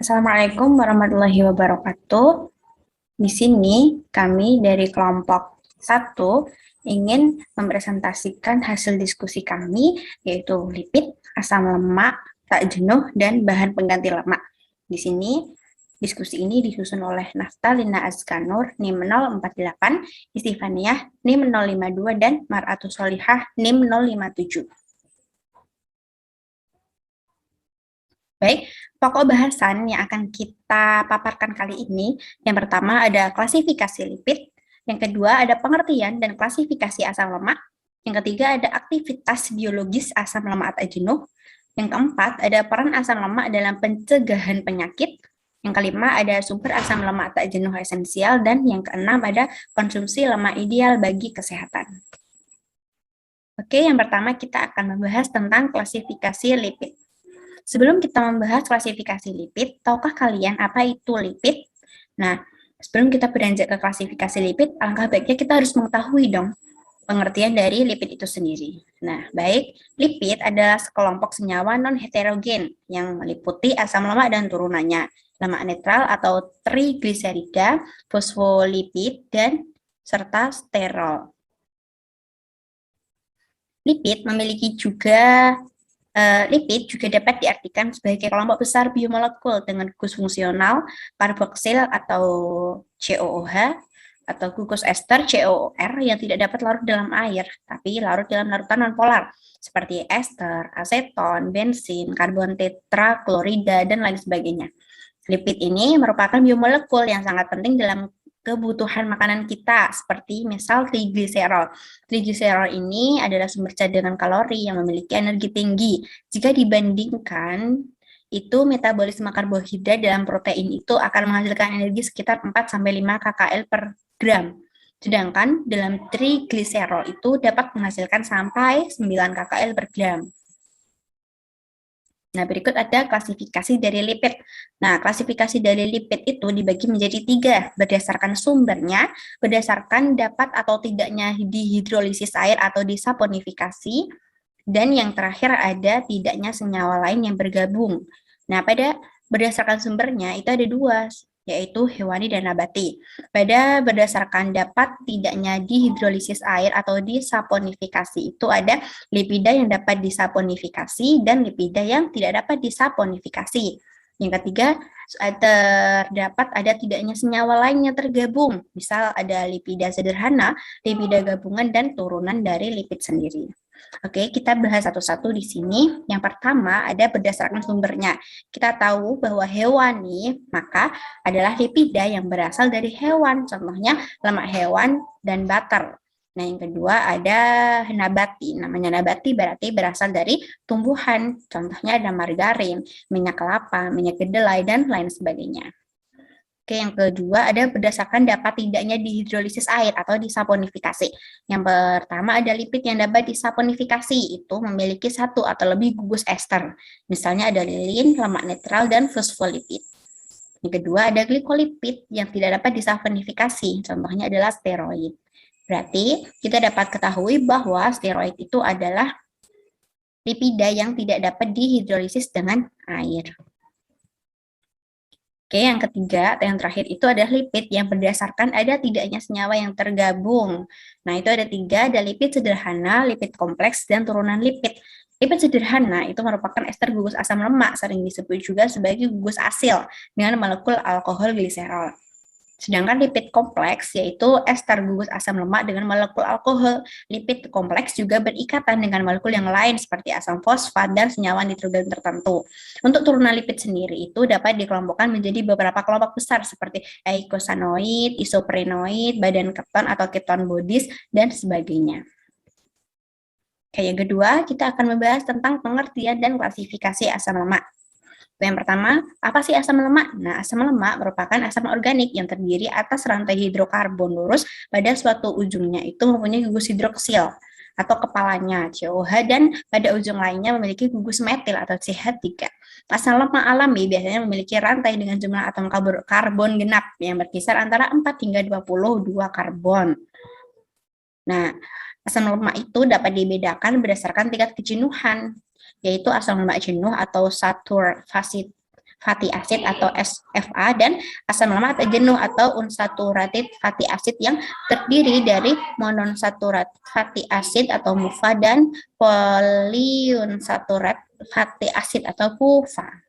Assalamualaikum warahmatullahi wabarakatuh. Di sini kami dari kelompok 1 ingin mempresentasikan hasil diskusi kami, yaitu lipid, asam lemak, tak jenuh, dan bahan pengganti lemak. Di sini diskusi ini disusun oleh Naftalina Azkanur, NIM 048, Istifaniah, NIM 052, dan Mar'atus Solihah, NIM 057. Baik, pokok bahasan yang akan kita paparkan kali ini, yang pertama ada klasifikasi lipid, yang kedua ada pengertian dan klasifikasi asam lemak, yang ketiga ada aktivitas biologis asam lemak tak jenuh, yang keempat ada peran asam lemak dalam pencegahan penyakit, yang kelima ada sumber asam lemak tak jenuh esensial, dan yang keenam ada konsumsi lemak ideal bagi kesehatan. Oke, yang pertama kita akan membahas tentang klasifikasi lipid. Sebelum kita membahas klasifikasi lipid, tahukah kalian apa itu lipid? Nah, sebelum kita beranjak ke klasifikasi lipid, alangkah baiknya kita harus mengetahui dong pengertian dari lipid itu sendiri. Nah, baik, lipid adalah sekelompok senyawa non-heterogen yang meliputi asam lemak dan turunannya, lemak netral atau trigliserida, fosfolipid, dan serta sterol. Lipid memiliki juga Lipid juga dapat diartikan sebagai kelompok besar biomolekul dengan gugus fungsional karboksil atau COOH atau gugus ester COOR yang tidak dapat larut dalam air, tapi larut dalam larutan nonpolar seperti ester, aseton, bensin, karbon tetraklorida, dan lain sebagainya. Lipid ini merupakan biomolekul yang sangat penting dalam kebutuhan makanan kita, seperti misal trigliserol. Trigliserol ini adalah sumber cadangan kalori yang memiliki energi tinggi. Jika dibandingkan, itu metabolisme karbohidrat dalam protein itu akan menghasilkan energi sekitar 4-5 kcal per gram. Sedangkan dalam trigliserol itu dapat menghasilkan sampai 9 kcal per gram. Nah, berikut ada klasifikasi dari lipid. Nah, klasifikasi dari lipid itu dibagi menjadi 3, berdasarkan sumbernya, berdasarkan dapat atau tidaknya dihidrolisis air atau disaponifikasi, dan yang terakhir ada tidaknya senyawa lain yang bergabung. Nah, berdasarkan sumbernya itu ada 2, yaitu hewani dan nabati. Berdasarkan dapat tidaknya dihidrolisis air atau disaponifikasi itu ada lipida yang dapat disaponifikasi dan lipida yang tidak dapat disaponifikasi. Yang ketiga, terdapat ada tidaknya senyawa lain yang tergabung. Misal ada lipida sederhana, lipida gabungan, dan turunan dari lipid sendiri. Oke, kita bahas satu-satu di sini. Yang pertama ada berdasarkan sumbernya. Kita tahu bahwa hewani maka adalah lipida yang berasal dari hewan. Contohnya lemak hewan dan butter. Nah, yang kedua ada nabati. Namanya nabati berarti berasal dari tumbuhan. Contohnya ada margarin, minyak kelapa, minyak kedelai, dan lain sebagainya. Oke, yang kedua ada berdasarkan dapat tidaknya dihidrolisis air atau disaponifikasi. Yang pertama ada lipid yang dapat disaponifikasi, itu memiliki 1 atau lebih gugus ester. Misalnya ada lilin, lemak netral, dan fosfolipid. Yang kedua ada glikolipid yang tidak dapat disaponifikasi, contohnya adalah steroid. Berarti kita dapat ketahui bahwa steroid itu adalah lipida yang tidak dapat dihidrolisis dengan air. Oke, yang ketiga atau yang terakhir itu adalah lipid yang berdasarkan ada tidaknya senyawa yang tergabung. Nah, itu ada 3, ada lipid sederhana, lipid kompleks, dan turunan lipid. Lipid sederhana itu merupakan ester gugus asam lemak, sering disebut juga sebagai gugus asil dengan molekul alkohol gliserol. Sedangkan lipid kompleks yaitu ester gugus asam lemak dengan molekul alkohol. Lipid kompleks juga berikatan dengan molekul yang lain seperti asam fosfat dan senyawa nitrogen tertentu. Untuk turunan lipid sendiri itu dapat dikelompokkan menjadi beberapa kelompok besar seperti eikosanoid, isoprenoid, badan keton atau keton bodies, dan sebagainya. Yang kedua, kita akan membahas tentang pengertian dan klasifikasi asam lemak. Yang pertama, apa sih asam lemak? Nah, asam lemak merupakan asam organik yang terdiri atas rantai hidrokarbon lurus pada suatu ujungnya itu mempunyai gugus hidroksil atau kepalanya COH dan pada ujung lainnya memiliki gugus metil atau CH3. Asam lemak alami biasanya memiliki rantai dengan jumlah atom karbon genap yang berkisar antara 4 hingga 22 karbon. Nah, asam lemak itu dapat dibedakan berdasarkan tingkat kejenuhan, yaitu asam lemak jenuh atau fatty acid atau SFA, dan asam lemak tak jenuh atau unsaturated fatty acid yang terdiri dari monounsaturated fatty acid atau MUFA dan polyunsaturated fatty acid atau PUFA.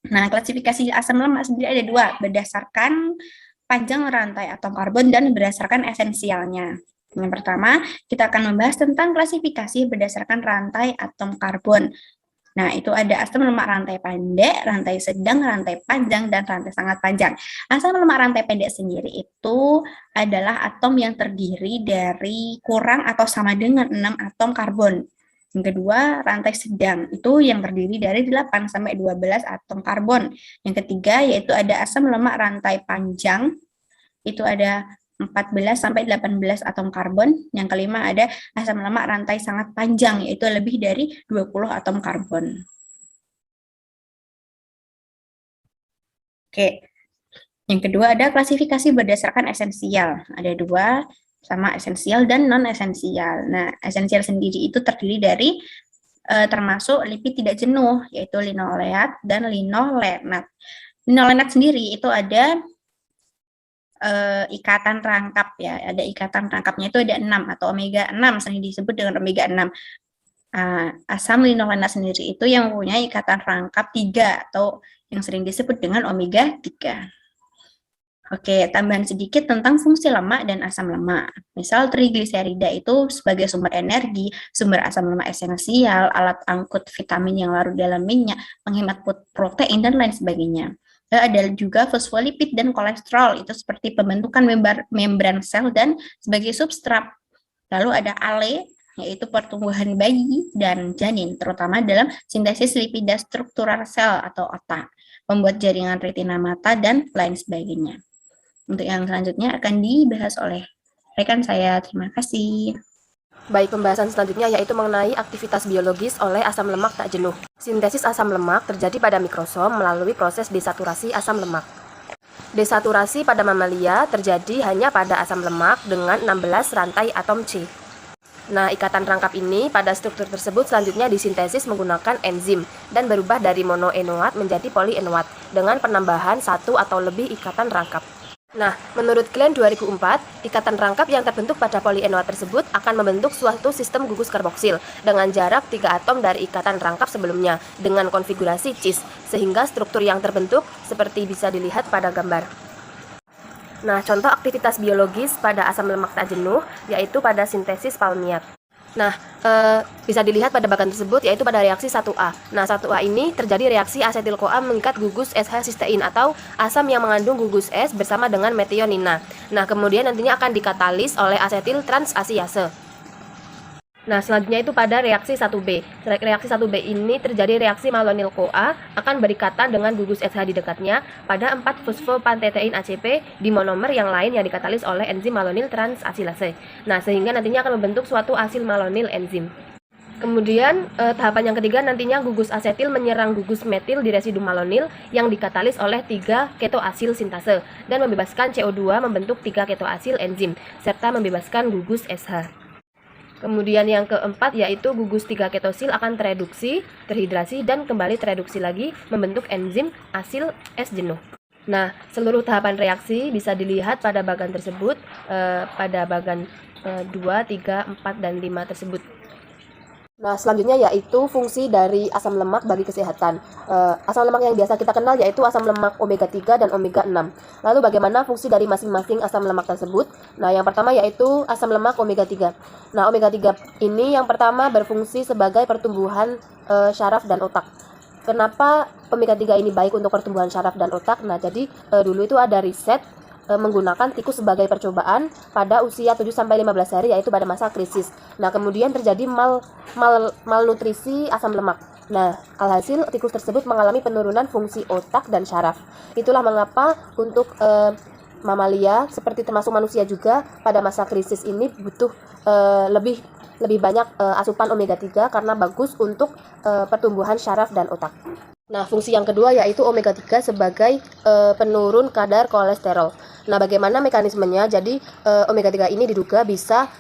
Nah, klasifikasi asam lemak sendiri ada dua, berdasarkan panjang rantai atom karbon dan berdasarkan esensialnya. Yang pertama, kita akan membahas tentang klasifikasi berdasarkan rantai atom karbon. Nah, itu ada asam lemak rantai pendek, rantai sedang, rantai panjang, dan rantai sangat panjang. Asam lemak rantai pendek sendiri itu adalah atom yang terdiri dari kurang atau sama dengan 6 atom karbon. Yang kedua, rantai sedang, itu yang terdiri dari 8 sampai 12 atom karbon. Yang ketiga, yaitu ada asam lemak rantai panjang, itu ada 14 sampai 18 atom karbon. Yang kelima ada asam lemak rantai sangat panjang, yaitu lebih dari 20 atom karbon. Oke. Yang kedua ada klasifikasi berdasarkan esensial. Ada dua, sama esensial dan non-esensial. Nah, esensial sendiri itu terdiri dari termasuk lipid tidak jenuh, yaitu linoleat dan linolenat. Linolenat sendiri itu ada ikatan rangkap ya, ada ikatan rangkapnya itu ada 6 atau omega 6, sering disebut dengan omega 6. Asam linolenat sendiri itu yang mempunyai ikatan rangkap 3 atau yang sering disebut dengan omega 3. Oke, tambahan sedikit tentang fungsi lemak dan asam lemak. Misal trigliserida itu sebagai sumber energi, sumber asam lemak esensial, alat angkut vitamin yang larut dalam minyak, penghemat protein, dan lain sebagainya. Ada juga fosfolipid dan kolesterol, itu seperti pembentukan membran sel dan sebagai substrat. Lalu ada ale, yaitu pertumbuhan bayi dan janin, terutama dalam sintesis lipida struktural sel atau otak, membuat jaringan retina mata, dan lain sebagainya. Untuk yang selanjutnya akan dibahas oleh rekan saya. Terima kasih. Baik, pembahasan selanjutnya yaitu mengenai aktivitas biologis oleh asam lemak tak jenuh. Sintesis asam lemak terjadi pada mikrosom melalui proses desaturasi asam lemak. Desaturasi pada mamalia terjadi hanya pada asam lemak dengan 16 rantai atom C. Nah, ikatan rangkap ini pada struktur tersebut selanjutnya disintesis menggunakan enzim dan berubah dari monoenoat menjadi polyenoat dengan penambahan satu atau lebih ikatan rangkap. Nah, menurut Glenn 2004, ikatan rangkap yang terbentuk pada polyenoat tersebut akan membentuk suatu sistem gugus karboksil dengan jarak 3 atom dari ikatan rangkap sebelumnya dengan konfigurasi cis, sehingga struktur yang terbentuk seperti bisa dilihat pada gambar. Nah, contoh aktivitas biologis pada asam lemak tak jenuh yaitu pada sintesis palmiat. Nah, bisa dilihat pada bagan tersebut yaitu pada reaksi 1A. Nah, 1A ini terjadi reaksi asetil-CoA mengikat gugus SH-sistein atau asam yang mengandung gugus S bersama dengan metionina. Nah, kemudian nantinya akan dikatalis oleh asetil transasiase. Nah, selanjutnya itu pada reaksi 1B. Reaksi 1B ini terjadi reaksi malonil-CoA akan berikatan dengan gugus SH di dekatnya pada 4-fosfopantetein ACP di monomer yang lain yang dikatalis oleh enzim malonil transasilase. Nah, sehingga nantinya akan membentuk suatu asil malonil enzim. Kemudian tahapan yang ketiga nantinya gugus asetil menyerang gugus metil di residu malonil yang dikatalis oleh 3 ketoasil sintase dan membebaskan CO2 membentuk 3 ketoasil enzim serta membebaskan gugus SH. Kemudian yang keempat yaitu gugus 3 ketosil akan tereduksi, terhidrasi, dan kembali tereduksi lagi membentuk enzim asil S jenuh. Nah, seluruh tahapan reaksi bisa dilihat pada bagan tersebut, pada bagan 2, 3, 4, dan 5 tersebut. Nah, selanjutnya yaitu fungsi dari asam lemak bagi kesehatan. Asam lemak yang biasa kita kenal yaitu asam lemak omega 3 dan omega 6. Lalu bagaimana fungsi dari masing-masing asam lemak tersebut? Nah, yang pertama yaitu asam lemak omega 3. Nah, omega 3 ini yang pertama berfungsi sebagai pertumbuhan syaraf dan otak. Kenapa omega 3 ini baik untuk pertumbuhan syaraf dan otak? Nah, jadi dulu itu ada riset menggunakan tikus sebagai percobaan pada usia 7-15 hari yaitu pada masa krisis. Nah, kemudian terjadi malnutrisi asam lemak. Nah, alhasil tikus tersebut mengalami penurunan fungsi otak dan syaraf. Itulah mengapa untuk mamalia seperti termasuk manusia juga pada masa krisis ini butuh lebih banyak asupan omega 3 karena bagus untuk pertumbuhan syaraf dan otak. Nah, fungsi yang kedua yaitu omega 3 sebagai penurun kadar kolesterol. Nah, bagaimana mekanismenya? Jadi, omega 3 ini diduga bisa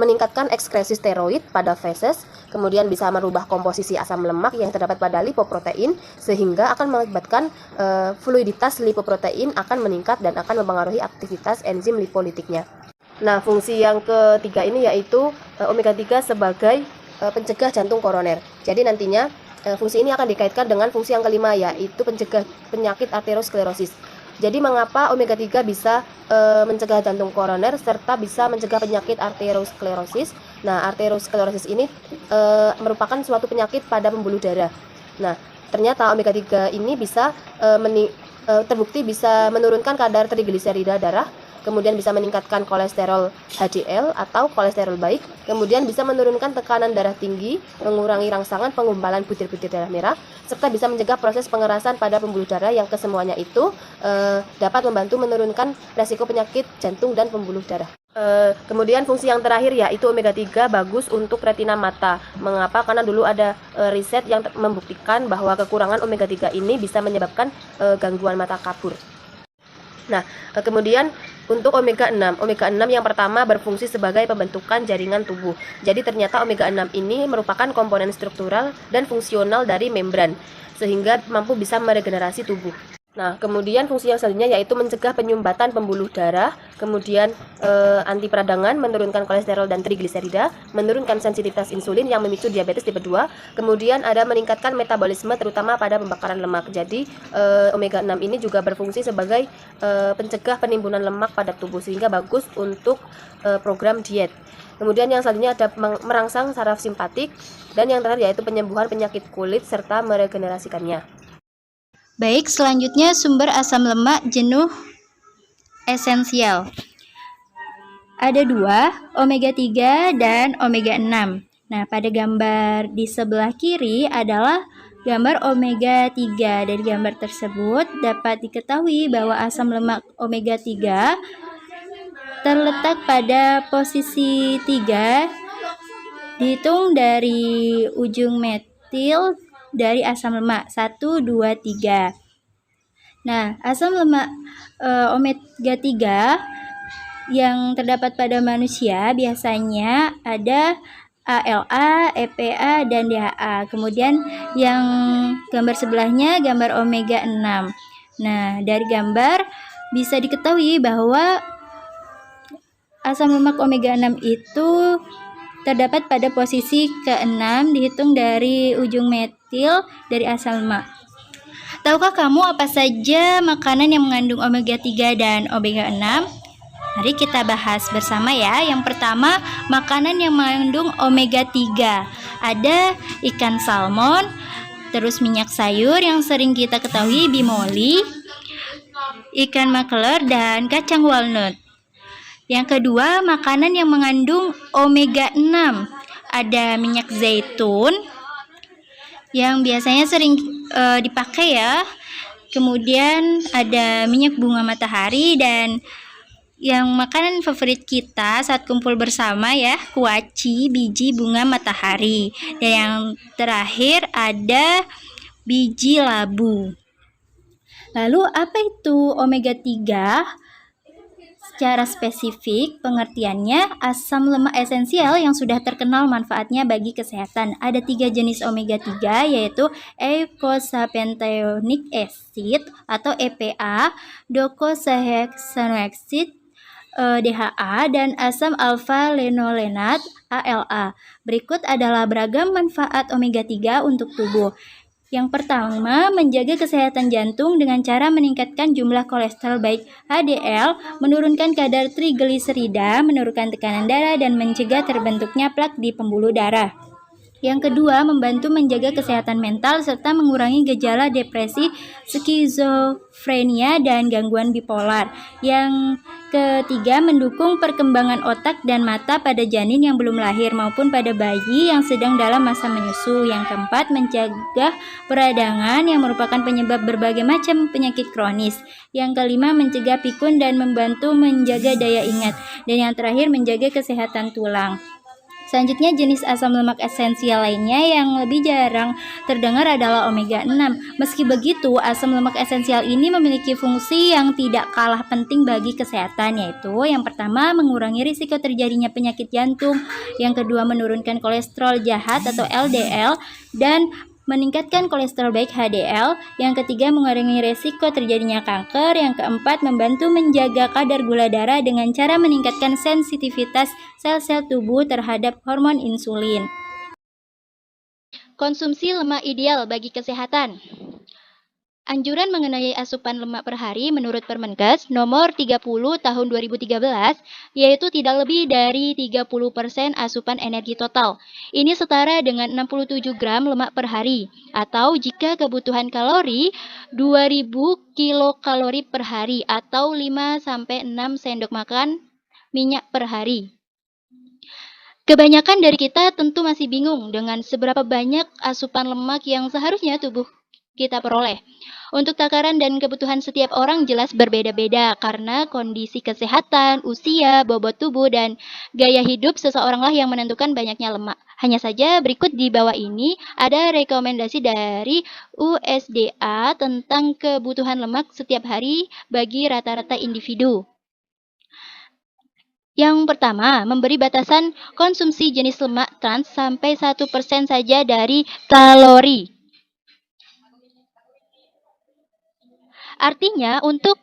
meningkatkan ekskresi steroid pada feses, kemudian bisa merubah komposisi asam lemak yang terdapat pada lipoprotein, sehingga akan mengakibatkan fluiditas lipoprotein akan meningkat dan akan mempengaruhi aktivitas enzim lipolitiknya. Nah, fungsi yang ketiga ini yaitu omega 3 sebagai pencegah jantung koroner. Jadi nantinya fungsi ini akan dikaitkan dengan fungsi yang kelima, yaitu pencegah penyakit arteriosklerosis. Jadi mengapa omega 3 bisa mencegah jantung koroner serta bisa mencegah penyakit arteriosklerosis? Nah, arteriosklerosis ini merupakan suatu penyakit pada pembuluh darah. Nah, ternyata omega 3 ini bisa terbukti bisa menurunkan kadar trigliserida darah, kemudian bisa meningkatkan kolesterol HDL atau kolesterol baik, kemudian bisa menurunkan tekanan darah tinggi, mengurangi rangsangan penggumpalan butir-butir darah merah, serta bisa mencegah proses pengerasan pada pembuluh darah yang kesemuanya itu dapat membantu menurunkan resiko penyakit jantung dan pembuluh darah. Kemudian fungsi yang terakhir yaitu omega 3 bagus untuk retina mata. Mengapa? Karena dulu ada riset yang membuktikan bahwa kekurangan omega 3 ini bisa menyebabkan gangguan mata kabur. Nah, kemudian untuk omega 6 yang pertama berfungsi sebagai pembentukan jaringan tubuh. Jadi ternyata omega 6 ini merupakan komponen struktural dan fungsional dari membran, sehingga mampu bisa meregenerasi tubuh. Nah, kemudian fungsi yang selanjutnya yaitu mencegah penyumbatan pembuluh darah, kemudian anti peradangan, menurunkan kolesterol dan trigliserida, menurunkan sensitivitas insulin yang memicu diabetes tipe 2, kemudian ada meningkatkan metabolisme terutama pada pembakaran lemak. Jadi omega 6 ini juga berfungsi sebagai pencegah penimbunan lemak pada tubuh sehingga bagus untuk program diet. Kemudian yang selanjutnya ada merangsang saraf simpatik, dan yang terakhir yaitu penyembuhan penyakit kulit serta meregenerasikannya. Baik, selanjutnya sumber asam lemak jenuh esensial. Ada dua, omega 3 dan omega 6. Nah, pada gambar di sebelah kiri adalah gambar omega 3. Dari gambar tersebut dapat diketahui bahwa asam lemak omega 3 terletak pada posisi 3, dihitung dari ujung metil dari asam lemak 1, 2, 3. Nah, asam lemak omega 3 yang terdapat pada manusia biasanya ada ALA, EPA, dan DHA. Kemudian yang gambar sebelahnya gambar omega 6. Nah, dari gambar bisa diketahui bahwa asam lemak omega 6 itu terdapat pada posisi ke-6 dihitung dari ujung metil dari asam lemak. Tahukah kamu apa saja makanan yang mengandung omega 3 dan omega 6? Mari kita bahas bersama ya. Yang pertama, makanan yang mengandung omega 3. Ada ikan salmon, terus minyak sayur yang sering kita ketahui bimoli, ikan makeler, dan kacang walnut. Yang kedua, makanan yang mengandung omega 6. Ada minyak zaitun yang biasanya sering dipakai ya. Kemudian ada minyak bunga matahari, dan yang makanan favorit kita saat kumpul bersama ya, kuaci biji bunga matahari. Dan yang terakhir ada biji labu. Lalu apa itu omega 3? Secara spesifik, pengertiannya asam lemak esensial yang sudah terkenal manfaatnya bagi kesehatan. Ada 3 jenis omega 3 yaitu eicosapentaenoic acid atau EPA, docosahexaenoacid DHA, dan asam alfa-linolenat ALA. Berikut adalah beragam manfaat omega 3 untuk tubuh. Yang pertama, menjaga kesehatan jantung dengan cara meningkatkan jumlah kolesterol baik HDL, menurunkan kadar trigliserida, menurunkan tekanan darah, dan mencegah terbentuknya plak di pembuluh darah. Yang kedua, membantu menjaga kesehatan mental serta mengurangi gejala depresi, skizofrenia, dan gangguan bipolar. Yang ketiga, mendukung perkembangan otak dan mata pada janin yang belum lahir maupun pada bayi yang sedang dalam masa menyusu. Yang keempat, mencegah peradangan yang merupakan penyebab berbagai macam penyakit kronis. Yang kelima, mencegah pikun dan membantu menjaga daya ingat. Dan yang terakhir, menjaga kesehatan tulang. Selanjutnya jenis asam lemak esensial lainnya yang lebih jarang terdengar adalah omega 6. Meski begitu, asam lemak esensial ini memiliki fungsi yang tidak kalah penting bagi kesehatan, yaitu yang pertama mengurangi risiko terjadinya penyakit jantung, yang kedua menurunkan kolesterol jahat atau LDL, dan meningkatkan kolesterol baik HDL, yang ketiga mengurangi resiko terjadinya kanker, yang keempat membantu menjaga kadar gula darah dengan cara meningkatkan sensitivitas sel-sel tubuh terhadap hormon insulin. Konsumsi lemak ideal bagi kesehatan. Anjuran mengenai asupan lemak per hari menurut Permenkes nomor 30 tahun 2013 yaitu tidak lebih dari 30% asupan energi total. Ini setara dengan 67 gram lemak per hari atau jika kebutuhan kalori 2000 kilokalori per hari atau 5 sampai 6 sendok makan minyak per hari. Kebanyakan dari kita tentu masih bingung dengan seberapa banyak asupan lemak yang seharusnya tubuh kita peroleh. Untuk takaran dan kebutuhan setiap orang jelas berbeda-beda karena kondisi kesehatan, usia, bobot tubuh, dan gaya hidup seseoranglah yang menentukan banyaknya lemak. Hanya saja berikut di bawah ini ada rekomendasi dari USDA tentang kebutuhan lemak setiap hari bagi rata-rata individu. Yang pertama, memberi batasan konsumsi jenis lemak trans sampai 1% saja dari kalori. Artinya, untuk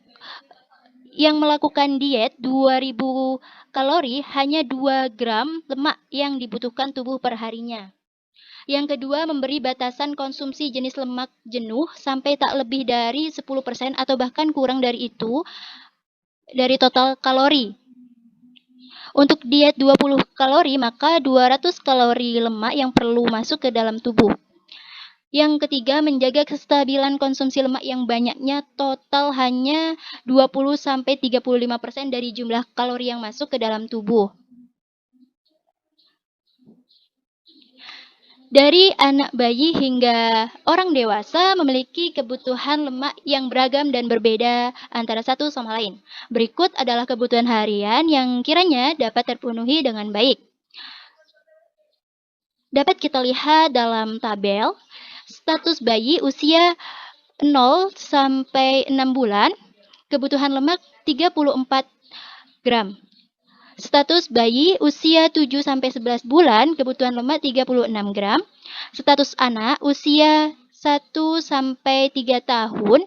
yang melakukan diet 2000 kalori hanya 2 gram lemak yang dibutuhkan tubuh per harinya. Yang kedua, memberi batasan konsumsi jenis lemak jenuh sampai tak lebih dari 10% atau bahkan kurang dari itu dari total kalori. Untuk diet 20 kalori, maka 200 kalori lemak yang perlu masuk ke dalam tubuh. Yang ketiga, menjaga kestabilan konsumsi lemak yang banyaknya total hanya 20-35% dari jumlah kalori yang masuk ke dalam tubuh. Dari anak bayi hingga orang dewasa memiliki kebutuhan lemak yang beragam dan berbeda antara satu sama lain. Berikut adalah kebutuhan harian yang kiranya dapat terpenuhi dengan baik. Dapat kita lihat dalam tabel status bayi usia 0 sampai 6 bulan, kebutuhan lemak 34 gram. Status bayi usia 7 sampai 11 bulan, kebutuhan lemak 36 gram. Status anak usia 1 sampai 3 tahun,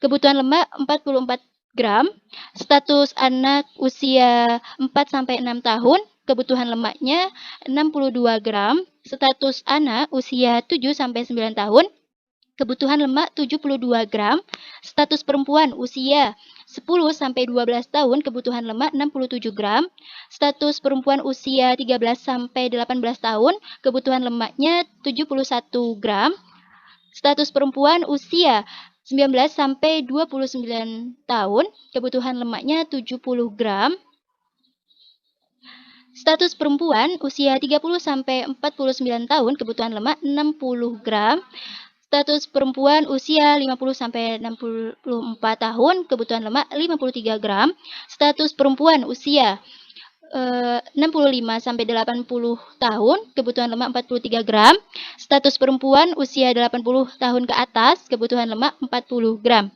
kebutuhan lemak 44 gram. Status anak usia 4 sampai 6 tahun, kebutuhan lemaknya 62 gram. Status anak usia 7 sampai 9 tahun, kebutuhan lemak 72 gram. Status perempuan usia 10 sampai 12 tahun, kebutuhan lemak 67 gram. Status perempuan usia 13 sampai 18 tahun, kebutuhan lemaknya 71 gram. Status perempuan usia 19 sampai 29 tahun, kebutuhan lemaknya 70 gram. Status perempuan usia 30 sampai 49 tahun, kebutuhan lemak 60 gram. Status perempuan usia 50 sampai 64 tahun, kebutuhan lemak 53 gram. Status perempuan usia 65 sampai 80 tahun, kebutuhan lemak 43 gram. Status perempuan usia 80 tahun ke atas, kebutuhan lemak 40 gram.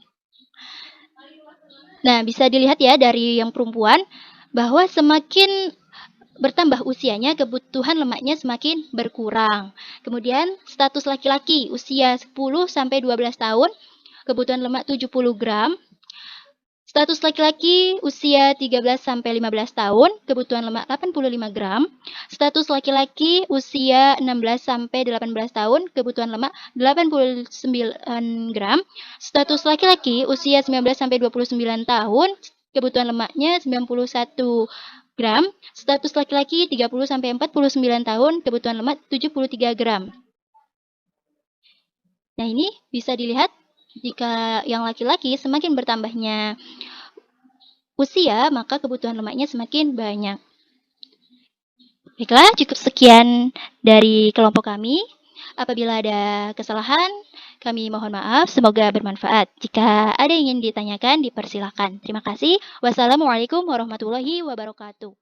Nah, bisa dilihat ya dari yang perempuan bahwa semakin bertambah usianya, kebutuhan lemaknya semakin berkurang. Kemudian status laki-laki usia 10 sampai 12 tahun, kebutuhan lemak 70 gram. Status laki-laki usia 13 sampai 15 tahun, kebutuhan lemak 85 gram. Status laki-laki usia 16 sampai 18 tahun, kebutuhan lemak 89 gram. Status laki-laki usia 19 sampai 29 tahun, kebutuhan lemaknya 91 gram. Status laki-laki 30 sampai 49 tahun, kebutuhan lemak 73 gram. Nah, ini bisa dilihat jika yang laki-laki semakin bertambahnya usia, maka kebutuhan lemaknya semakin banyak. Baiklah, cukup sekian dari kelompok kami. Apabila ada kesalahan, kami mohon maaf. Semoga bermanfaat. Jika ada yang ingin ditanyakan, dipersilakan. Terima kasih. Wassalamualaikum warahmatullahi wabarakatuh.